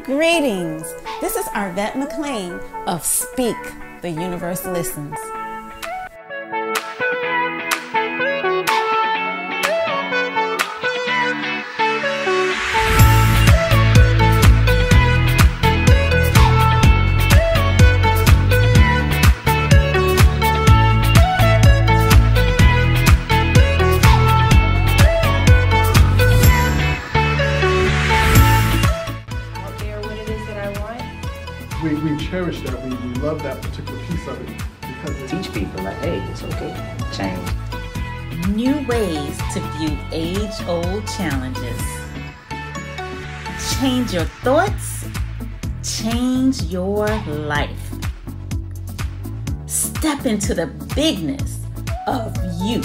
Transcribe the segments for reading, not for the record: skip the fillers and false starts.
Greetings. This is Arvat McLean of Speak, the Universe Listens. We cherish that. We love that particular piece of it because it teach people like, hey, it's okay, change. New ways to view age-old challenges. Change your thoughts, change your life. Step into the bigness of you.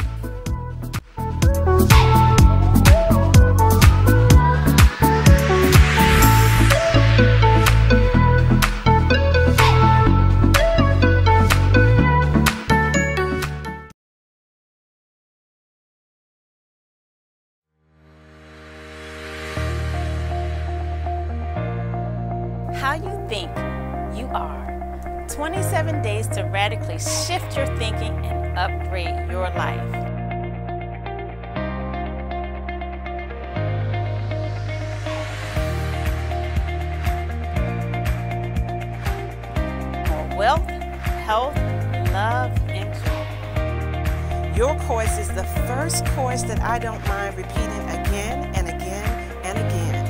How you think you are. 27 days to radically shift your thinking and upgrade your life. More wealth, health, love, and joy. Your course is the first course that I don't mind repeating again and again and again.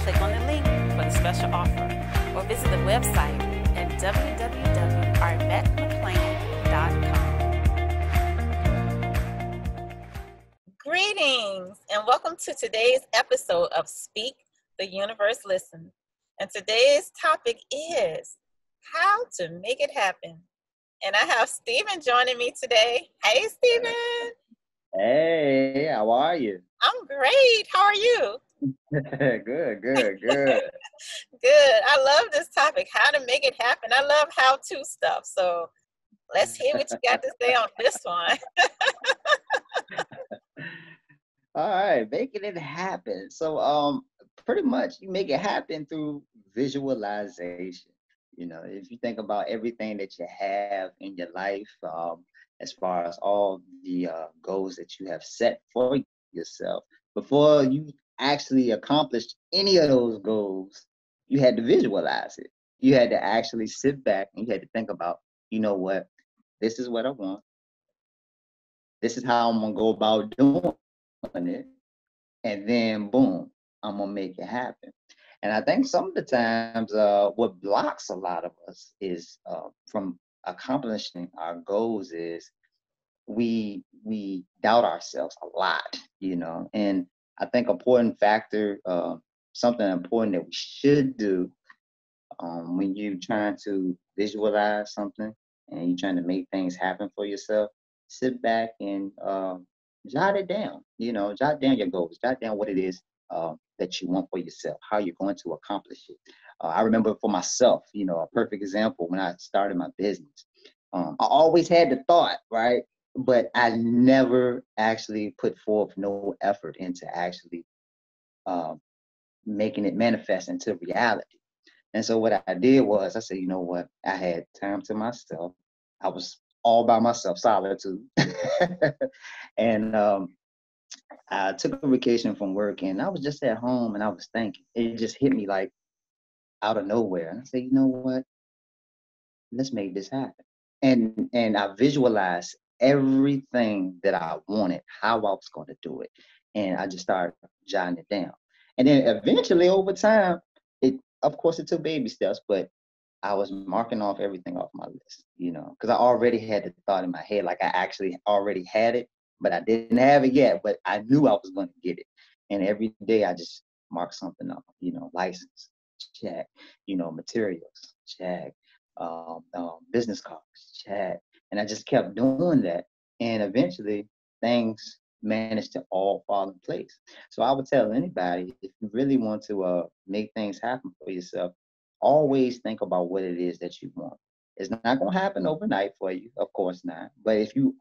Click on the link for the special offer or visit the website at www.arvatmclean.com. Greetings and welcome to today's episode of Speak, the Universe Listens. And today's topic is how to make it happen. And I have Stephen joining me today. Hey, Stephen. Hey, how are you? I'm great. How are you? Good. Good. I love this topic, how to make it happen. I love how-to stuff. So let's hear what you got to say on this one. All right, making it happen. So pretty much you make it happen through visualization. You know, if you think about everything that you have in your life, as far as all the goals that you have set for yourself, before you actually accomplished any of those goals, you had to visualize it. You had to actually sit back and you had to think about, you know what, this is what I want. This is how I'm gonna go about doing it. And then boom, I'm gonna make it happen. And I think some of the times what blocks a lot of us is from accomplishing our goals is we doubt ourselves a lot, you know. And I think important factor, something important that we should do when you're trying to visualize something and you're trying to make things happen for yourself, sit back and jot it down. You know, jot down your goals, jot down what it is that you want for yourself, how you're going to accomplish it. I remember for myself, you know, a perfect example when I started my business. I always had the thought, right? But I never actually put forth no effort into actually making it manifest into reality. And so what I did was I said, you know what? I had time to myself. I was all by myself, solitude. And I took a vacation from work and I was just at home and I was thinking. It just hit me like out of nowhere. And I said, you know what? Let's make this happen. And I visualized everything that I wanted, how I was going to do it. And I just started jotting it down. And then eventually over time, of course it took baby steps, but I was marking off everything off my list, you know, because I already had the thought in my head, like I actually already had it, but I didn't have it yet, but I knew I was going to get it. And every day I just mark something up, you know, license, check, you know, materials, check, business cards, check. And I just kept doing that. And eventually things managed to all fall in place. So I would tell anybody, if you really want to make things happen for yourself, always think about what it is that you want. It's not going to happen overnight for you, of course not. But if you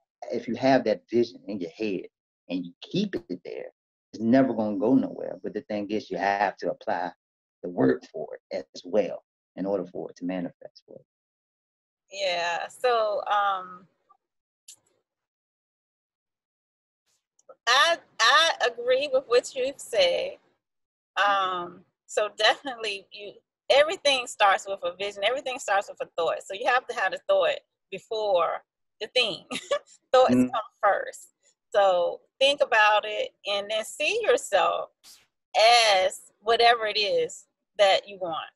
have that vision in your head and you keep it there, it's never going to go nowhere. But the thing is, you have to apply the work for it as well in order for it to manifest for it. Yeah. So I agree with what you've said. So definitely everything starts with a vision. Everything starts with a thought. So you have to have the thought before the thing. Thoughts come first. So think about it and then see yourself as whatever it is that you want.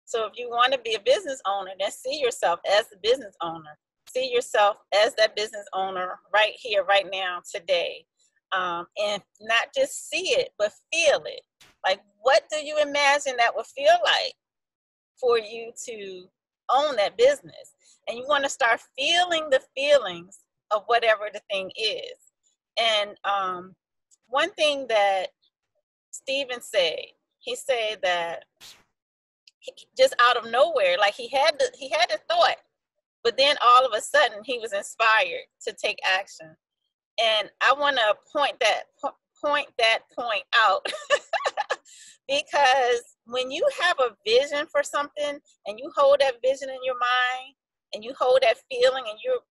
So if you want to be a business owner, then see yourself as the business owner. See yourself as that business owner right here, right now, today. And not just see it, but feel it. Like, what do you imagine that would feel like for you to own that business? And you want to start feeling the feelings of whatever the thing is. And one thing that Stephen said, he said that just out of nowhere, like he had the thought, but then all of a sudden he was inspired to take action. And I want to point that point out because when you have a vision for something and you hold that vision in your mind and you hold that feeling and you're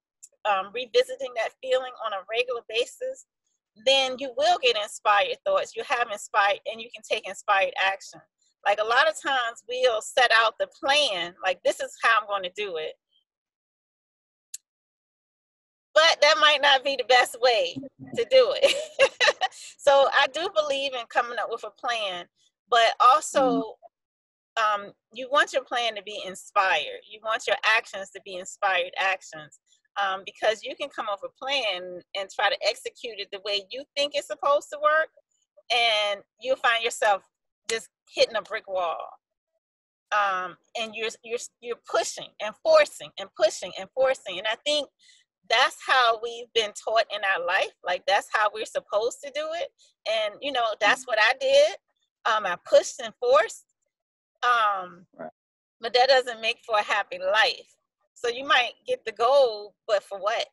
revisiting that feeling on a regular basis, then you will get inspired thoughts. You have inspired, and you can take inspired action. Like a lot of times we'll set out the plan, like this is how I'm going to do it. But that might not be the best way to do it. So I do believe in coming up with a plan, but also you want your plan to be inspired. You want your actions to be inspired actions, because you can come up with a plan and try to execute it the way you think it's supposed to work, and you'll find yourself just hitting a brick wall. And you're pushing and forcing and pushing and forcing. And I think that's how we've been taught in our life. Like that's how we're supposed to do it. And that's what I did. I pushed and forced. But that doesn't make for a happy life. So you might get the goal, but for what?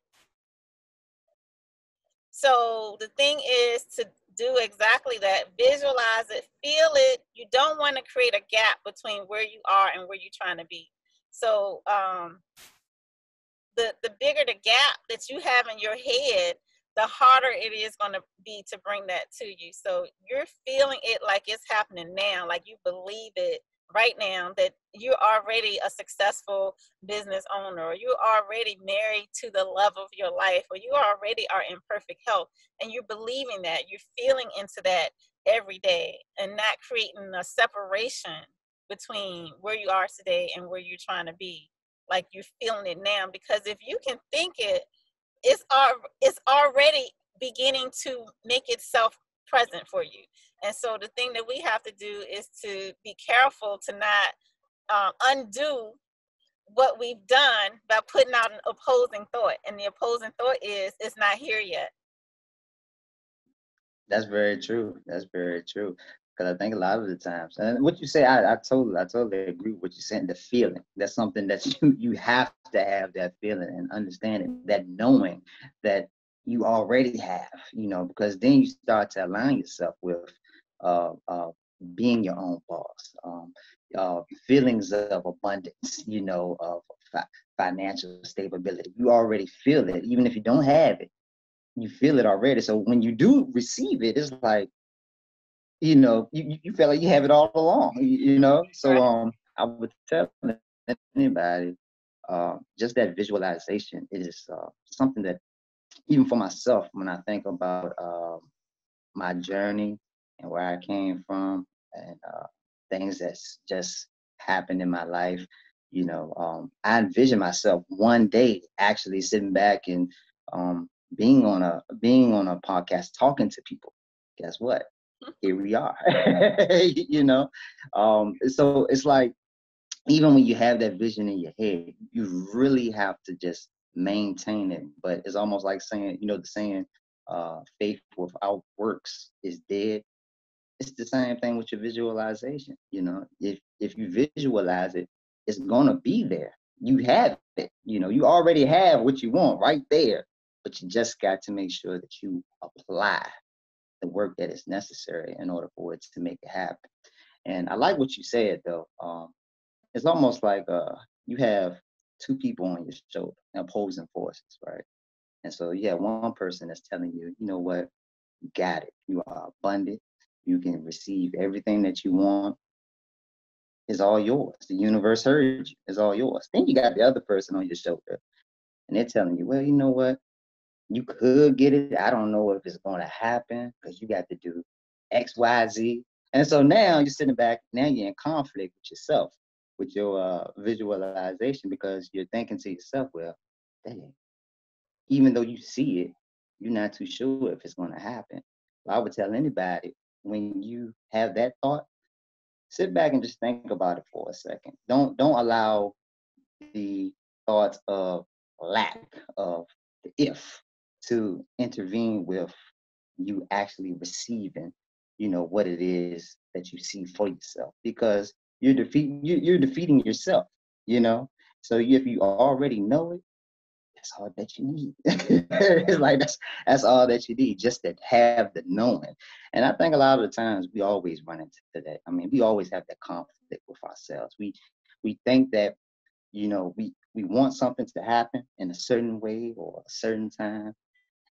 So the thing is to do exactly that. Visualize it, feel it. You don't want to create a gap between where you are and where you're trying to be. So the bigger the gap that you have in your head, the harder it is going to be to bring that to you. So you're feeling it like it's happening now, like you believe it right now, that you're already a successful business owner, or you're already married to the love of your life, or you already are in perfect health, and you're believing that, you're feeling into that every day, and not creating a separation between where you are today and where you're trying to be. Like you're feeling it now, because if you can think it, it's already beginning to make itself present for you. And so the thing that we have to do is to be careful to not undo what we've done by putting out an opposing thought. And the opposing thought is, it's not here yet. That's very true. That's very true. Because I think a lot of the times, and what you say, I totally agree with what you're saying. The feeling, that's something that you have to have, that feeling and understanding, that knowing that you already have, because then you start to align yourself with being your own boss, feelings of abundance, of financial stability. You already feel it, even if you don't have it. You feel it already. So when you do receive it, it's like, you feel like you have it all along, So I would tell anybody, just that visualization is something that, even for myself, when I think about my journey and where I came from, and things that's just happened in my life, I envision myself one day actually sitting back and being on a podcast talking to people. Guess what? Here we are. So it's like, even when you have that vision in your head, you really have to just maintain it. But it's almost like saying, the saying, faith without works is dead. It's the same thing with your visualization. If you visualize it, it's gonna be there. You have it. You already have what you want right there, but you just got to make sure that you apply the work that is necessary in order for it to make it happen. And I like what you said though. It's almost like you have two people on your shoulder, opposing forces, right? And so you have one person that's telling you, you know what, you got it. You are abundant. You can receive everything that you want. It's all yours. The universe heard you. It's all yours. Then you got the other person on your shoulder, and they're telling you, well, you know what, you could get it. I don't know if it's going to happen because you got to do X, Y, Z. And so now you're sitting back. Now you're in conflict with yourself, with your visualization, because you're thinking to yourself, well, dang, even though you see it, you're not too sure if it's going to happen. Well, I would tell anybody, when you have that thought, sit back and just think about it for a second. Don't allow the thoughts of lack of the if to intervene with you actually receiving, what it is that you see for yourself, because you're defeating yourself, you know. So if you already know it, that's all that you need. It's like that's all that you need, just to have the knowing. And I think a lot of the times we always run into that. I mean, we always have that conflict with ourselves. We think that, we want something to happen in a certain way or a certain time.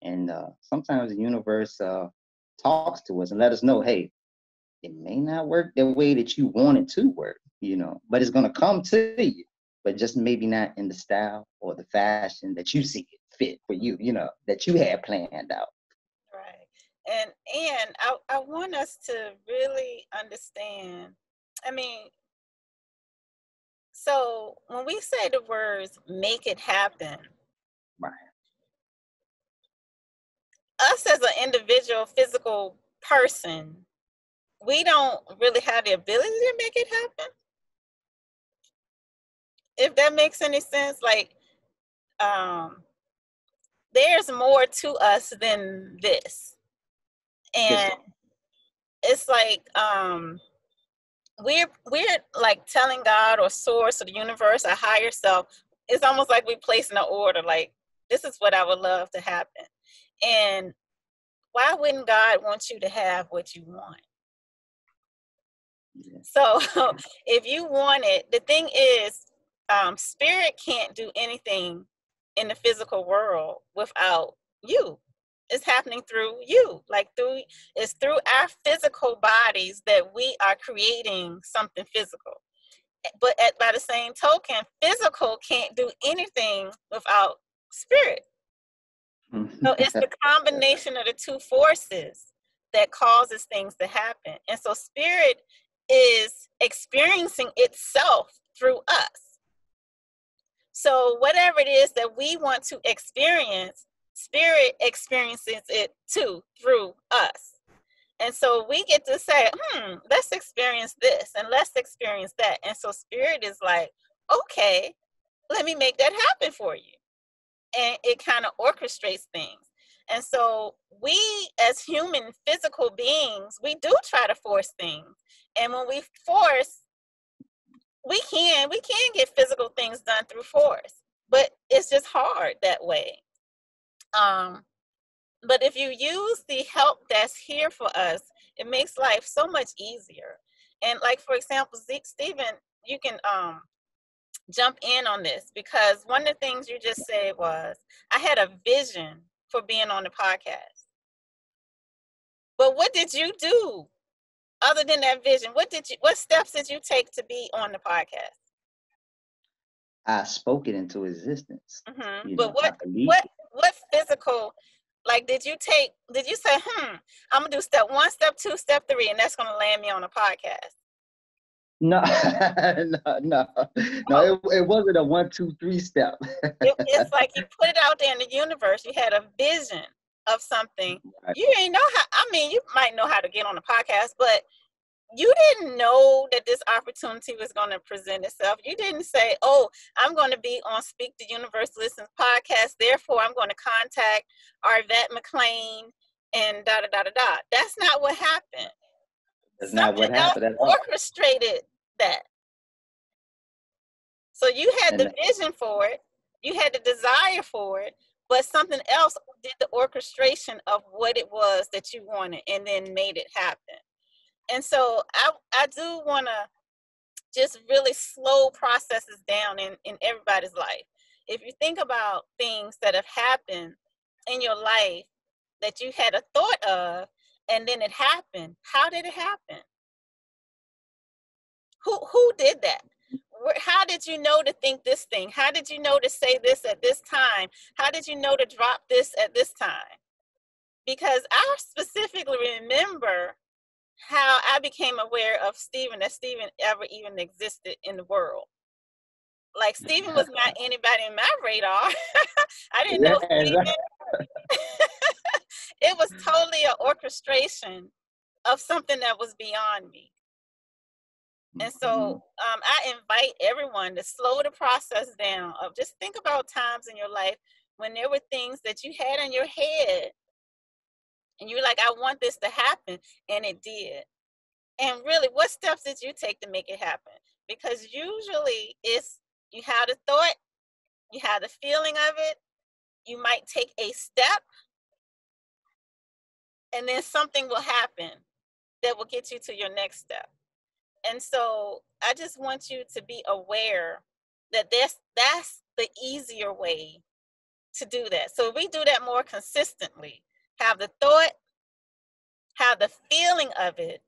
And sometimes the universe talks to us and let us know, hey, it may not work the way that you want it to work, but it's going to come to you, but just maybe not in the style or the fashion that you see it fit for you, that you had planned out. Right. And I want us to really understand, I mean, so when we say the words make it happen, Right. us as an individual physical person, we don't really have the ability to make it happen. If that makes any sense, like there's more to us than this. And it's like we're like telling God or source or the universe, a higher self, it's almost like we place in an order, like, this is what I would love to happen. And why wouldn't God want you to have what you want? Yeah. So if you want it, the thing is, spirit can't do anything in the physical world without you. It's happening through you, it's through our physical bodies that we are creating something physical. But by the same token, physical can't do anything without spirit. So it's the combination of the two forces that causes things to happen. And so spirit is experiencing itself through us. So whatever it is that we want to experience, spirit experiences it too through us. And so we get to say, let's experience this and let's experience that. And so spirit is like, okay, let me make that happen for you. And it kind of orchestrates things. And so we as human physical beings, we do try to force things. And when we force, we can get physical things done through force, but it's just hard that way. But if you use the help that's here for us, it makes life so much easier. And like, for example, Stephen, you can jump in on this, because one of the things you just said was, I had a vision for being on the podcast. But what did you do other than that vision? What steps did you take to be on the podcast? I spoke it into existence. Mm-hmm. But what physical, like, did you say, I'm gonna do step 1, step 2, step 3, and that's gonna land me on a podcast? No, it wasn't a 1, 2, 3 step. It's like you put it out there in the universe. You had a vision of something. Right. You didn't know you might know how to get on a podcast, but you didn't know that this opportunity was going to present itself. You didn't say, oh, I'm going to be on Speak the Universe Listens podcast, therefore I'm going to contact Arvat McLean and da-da-da-da-da. That's not what happened. That's not what happened at all. Orchestrated that. So you had the vision for it, you had the desire for it, but something else did the orchestration of what it was that you wanted and then made it happen. And so I do want to just really slow processes down in everybody's life. If you think about things that have happened in your life that you had a thought of and then it happened, how did it happen? Who did that? How did you know to think this thing? How did you know to say this at this time? How did you know to drop this at this time? Because I specifically remember how I became aware of Stephen, that Stephen ever even existed in the world. Like, Stephen was not anybody in my radar. I didn't know Stephen. It was totally an orchestration of something that was beyond me. And so I invite everyone to slow the process down of just think about times in your life when there were things that you had in your head and you were like, I want this to happen, and it did. And really, what steps did you take to make it happen? Because usually it's you had a thought, you had a feeling of it, you might take a step, and then something will happen that will get you to your next step. And so I just want you to be aware that that's the easier way to do that. So we do that more consistently. Have the thought, have the feeling of it,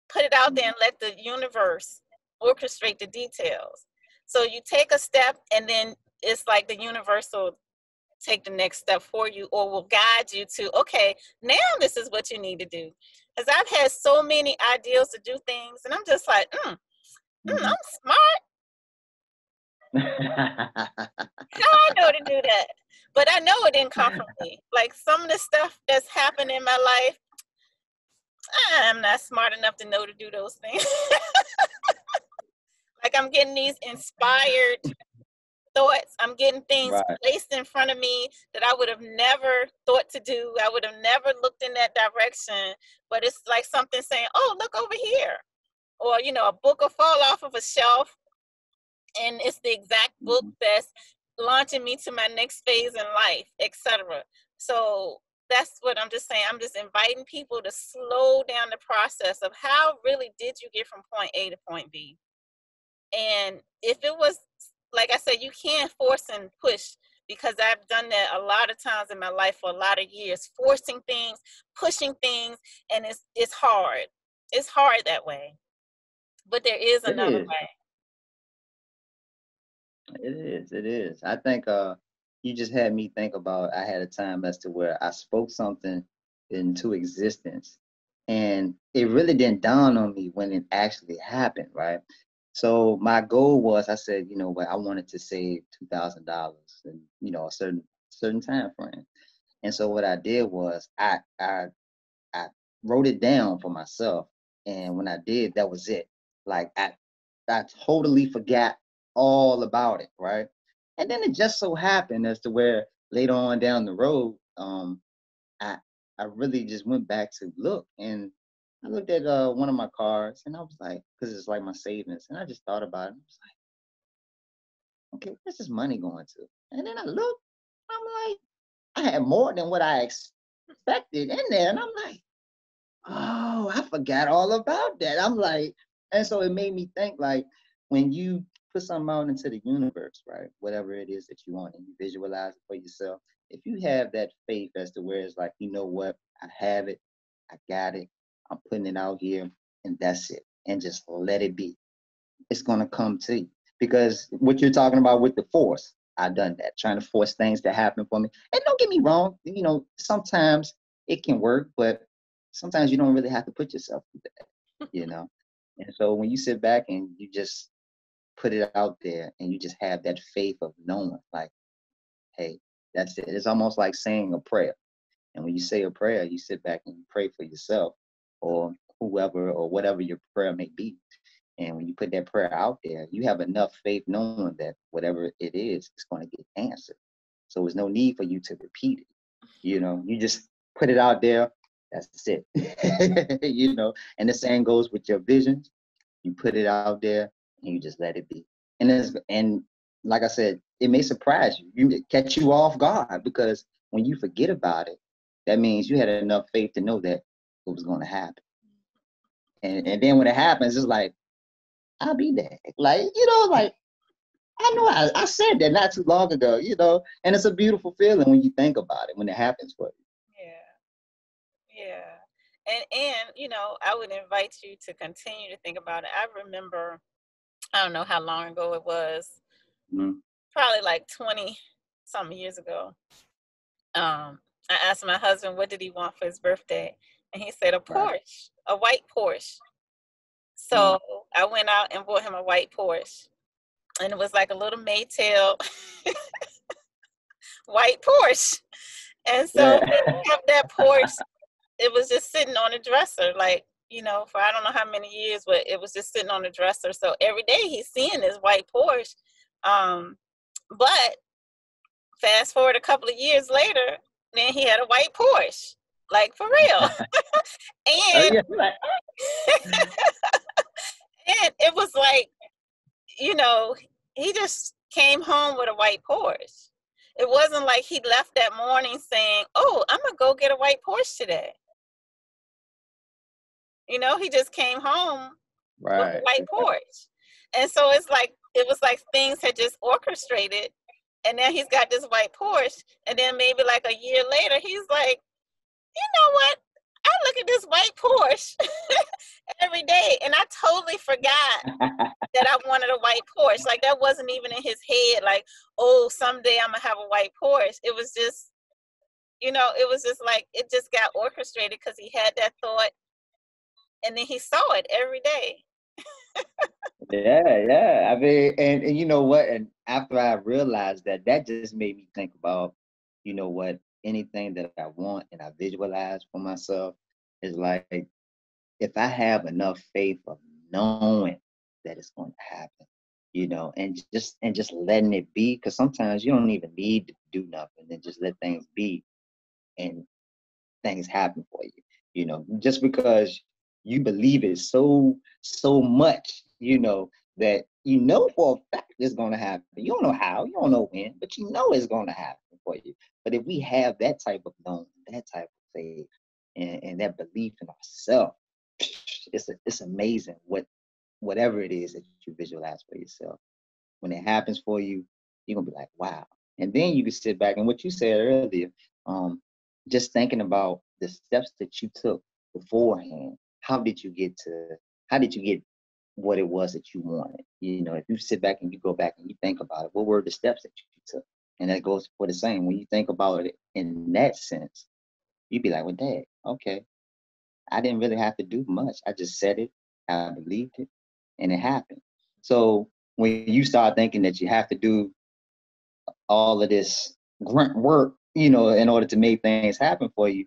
put it out there and let the universe orchestrate the details. So you take a step and then it's like the universe will take the next step for you or will guide you to, okay, now this is what you need to do. Because I've had so many ideas to do things and I'm just like, I'm smart. How I know to do that? But I know it didn't come from me. Like some of the stuff that's happened in my life, I'm not smart enough to know to do those things. Like I'm getting these inspired thoughts. I'm getting things placed in front of me that I would have never thought to do. I would have never looked in that direction. But it's like something saying, oh, look over here. Or, you know, a book will fall off of a shelf and it's the exact book that's launching me to my next phase in life, etc. So that's what I'm just saying. I'm just inviting people to slow down the process of how really did you get from point A to point B. And if it was, like I said, you can't force and push, because I've done that a lot of times in my life for a lot of years, forcing things, pushing things, and it's hard. It's hard that way. But there is another way. It is. I think you just had me think about I had a time as to where I spoke something into existence and it really didn't dawn on me when it actually happened, right? So my goal was I said, you know what, I wanted to save $2,000 in, you know, a certain time frame. And so what I did was I wrote it down for myself. And when I did, that was it. Like I totally forgot all about it, right? And then it just so happened as to where later on down the road, I I really just went back to look and I looked at one of my cards and I was like, because it's like my savings, and I just thought about it. I was like, okay, where's this money going to? And then I looked, I'm like, I had more than what I expected in there, and I'm like, oh, I forgot all about that. I'm like, and so it made me think like when you put something out into the universe, right? Whatever it is that you want and you visualize it for yourself, if you have that faith as to where it's like, you know what, I have it, I got it, I'm putting it out here, and that's it. And just let it be. It's gonna come to you. Because what you're talking about with the force, I've done that, trying to force things to happen for me. And don't get me wrong, you know, sometimes it can work, but sometimes you don't really have to put yourself through that, you know. And so when you sit back and you just put it out there and you just have that faith of knowing, like, hey, that's it. It's almost like saying a prayer. And when you say a prayer, you sit back and you pray for yourself or whoever or whatever your prayer may be. And when you put that prayer out there, you have enough faith knowing that whatever it is, it's going to get answered. So there's no need for you to repeat it. You know, you just put it out there. That's it. You know, and the same goes with your visions. You put it out there and you just let it be. And like I said, it may surprise you. You may catch you off guard because when you forget about it, that means you had enough faith to know that it was going to happen. And then when it happens, it's like, I'll be there. Like, like I know I said that not too long ago, and it's a beautiful feeling when you think about it, when it happens for you. Yeah. And I would invite you to continue to think about it. I remember, I don't know how long ago it was, probably like 20 something years ago. I asked my husband what did he want for his birthday, and he said a Porsche, a white Porsche. So I went out and bought him a white Porsche, and it was like a little Maytail white Porsche. And so he kept that Porsche. It was just sitting on the dresser, like, for I don't know how many years, but it was just sitting on the dresser. So every day he's seeing this white Porsche. But fast forward a couple of years later, then he had a white Porsche, like for real. And and it was like, he just came home with a white Porsche. It wasn't like he left that morning saying, "Oh, I'm gonna go get a white Porsche today." He just came home with a white Porsche. And so it was like things had just orchestrated, and now he's got this white Porsche, and then maybe like a year later, he's like, you know what? I look at this white Porsche every day, and I totally forgot that I wanted a white Porsche. Like, that wasn't even in his head, like, oh, someday I'm gonna have a white Porsche. It was just, it was just like, it just got orchestrated because he had that thought, and then he saw it every day. Yeah. I mean, and you know what? And after I realized that, that just made me think about, what, anything that I want and I visualize for myself is like, if I have enough faith of knowing that it's going to happen, and just letting it be, because sometimes you don't even need to do nothing and just let things be, and things happen for you. Just because you believe it so much, that for a fact it's going to happen. You don't know how, you don't know when, but it's going to happen for you. But if we have that type of knowing, that type of faith, and that belief in ourselves, it's amazing whatever it is that you visualize for yourself. When it happens for you, you're gonna be like, wow. And then you can sit back, and what you said earlier, just thinking about the steps that you took beforehand. How did you get what it was that you wanted? If you sit back and you go back and you think about it, what were the steps that you took? And that goes for the same. When you think about it in that sense, you'd be like, well, Dad, okay, I didn't really have to do much. I just said it, I believed it, and it happened. So when you start thinking that you have to do all of this grunt work, in order to make things happen for you,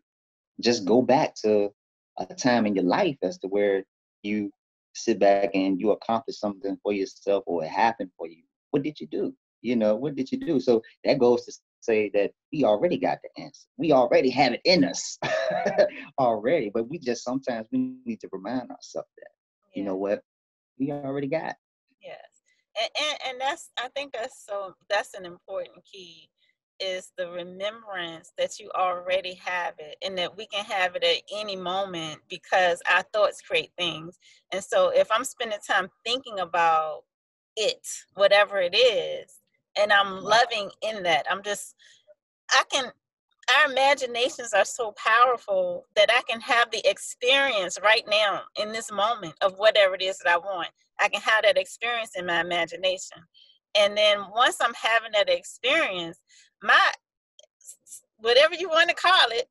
just go back to a time in your life as to where you sit back and you accomplish something for yourself, or it happened for you. What did you do? What did you do? So that goes to say that we already got the answer. We already have it in us already, but sometimes we need to remind ourselves that, you know what, we already got. Yes. And I think that's an important key, is the remembrance that you already have it, and that we can have it at any moment, because our thoughts create things. And so if I'm spending time thinking about it, whatever it is, and I'm loving in that, our imaginations are so powerful that I can have the experience right now in this moment of whatever it is that I want. I can have that experience in my imagination. And then once I'm having that experience, whatever you want to call it,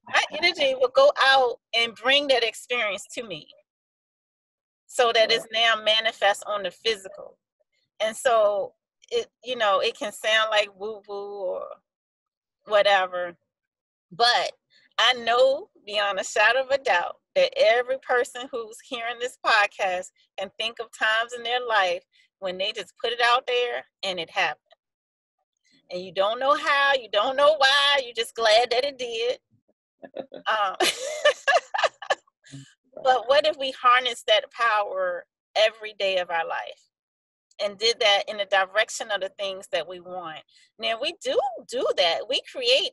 my energy will go out and bring that experience to me, so that it's now manifest on the physical. And so it can sound like woo-woo or whatever, but I know beyond a shadow of a doubt that every person who's hearing this podcast can think of times in their life when they just put it out there and it happened. And you don't know how, you don't know why, you're just glad that it did. But what if we harness that power every day of our life? and did that in the direction of the things that we want. Now, we do that. We create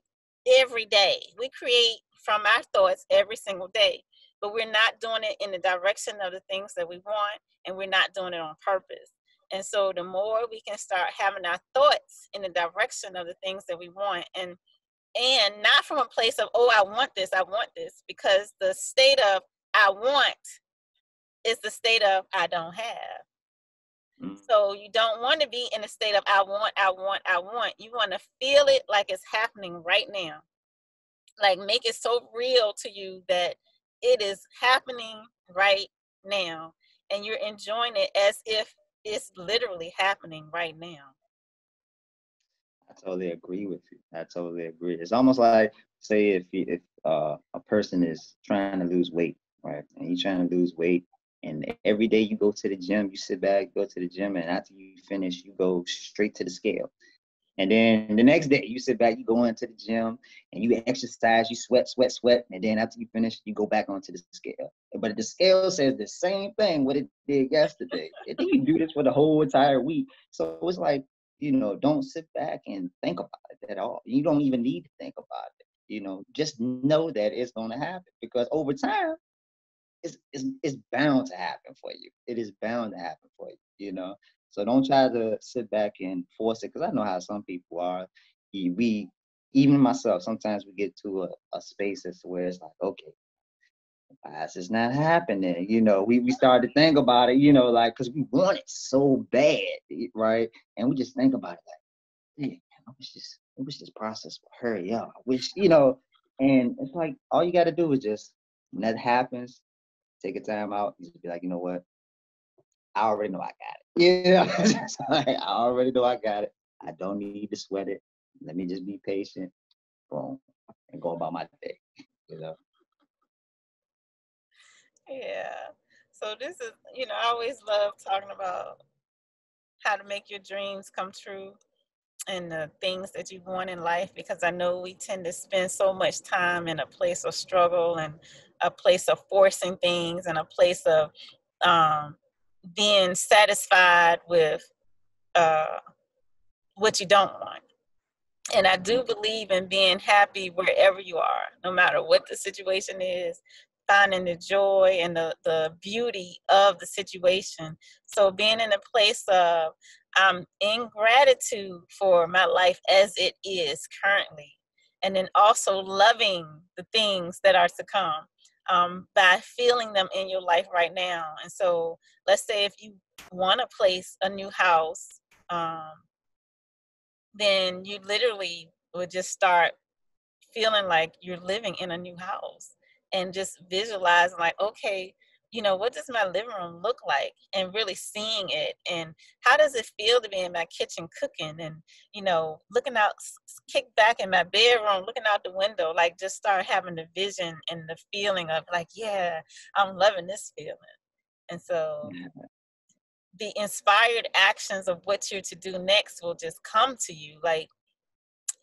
every day. We create from our thoughts every single day, but we're not doing it in the direction of the things that we want, and we're not doing it on purpose. And so the more we can start having our thoughts in the direction of the things that we want, and not from a place of, oh, I want this, because the state of I want is the state of I don't have. So you don't want to be in a state of I want. You want to feel it like it's happening right now. Like, make it so real to you that it is happening right now, and you're enjoying it as if it's literally happening right now. I totally agree with you. I totally agree. It's almost like, say, if a person is trying to lose weight, right, and you're trying to lose weight, and every day you go to the gym, you sit back, go to the gym, and after you finish, you go straight to the scale. And then the next day, you sit back, you go into the gym, and you exercise, you sweat, and then after you finish, you go back onto the scale. But the scale says the same thing what it did yesterday. And then you do this for the whole entire week. So it's like, don't sit back and think about it at all. You don't even need to think about it. Just know that it's going to happen, because over time, it's bound to happen for you. It is bound to happen for you. So don't try to sit back and force it, because I know how some people are. We, even myself, sometimes we get to a space as to where it's like, okay, why is this not happening? We start to think about it, like, because we want it so bad, right? And we just think about it like, hey, I wish this process would hurry up. I wish, and it's like, all you got to do is just, when that happens, take a time out, just be like, you know what? I already know I got it. It's like, I already know I got it. I don't need to sweat it. Let me just be patient, boom, and go about my day. Yeah. So this is, I always love talking about how to make your dreams come true and the things that you want in life, because I know we tend to spend so much time in a place of struggle and a place of forcing things and a place of being satisfied with what you don't want. And I do believe in being happy wherever you are, no matter what the situation is, finding the joy and the beauty of the situation. So being in a place of I'm in gratitude for my life as it is currently, and then also loving the things that are to come by feeling them in your life right now. And so let's say if you want to place a new house, then you literally would just start feeling like you're living in a new house and just visualizing like, okay, what does my living room look like, and really seeing it, and how does it feel to be in my kitchen cooking, and looking out, kick back in my bedroom, looking out the window, like just start having the vision and the feeling of like, yeah, I'm loving this feeling. And so the inspired actions of what you're to do next will just come to you. Like,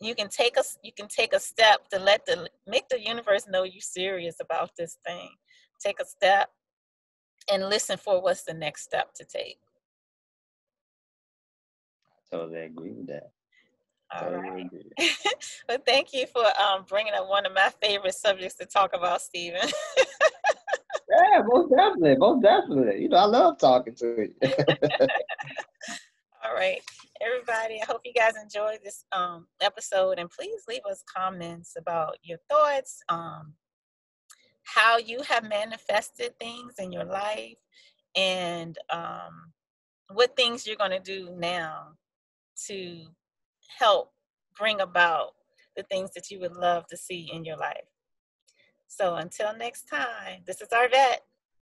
you can take a step to make the universe know you're serious about this thing. Take a step and listen for what's the next step to take. I totally agree with that. All right. Well, thank you for bringing up one of my favorite subjects to talk about, Stephen. Yeah, most definitely. I love talking to you. All right, everybody, I hope you guys enjoyed this episode, and please leave us comments about your thoughts, how you have manifested things in your life, and what things you're going to do now to help bring about the things that you would love to see in your life. So until next time, this is Arvat.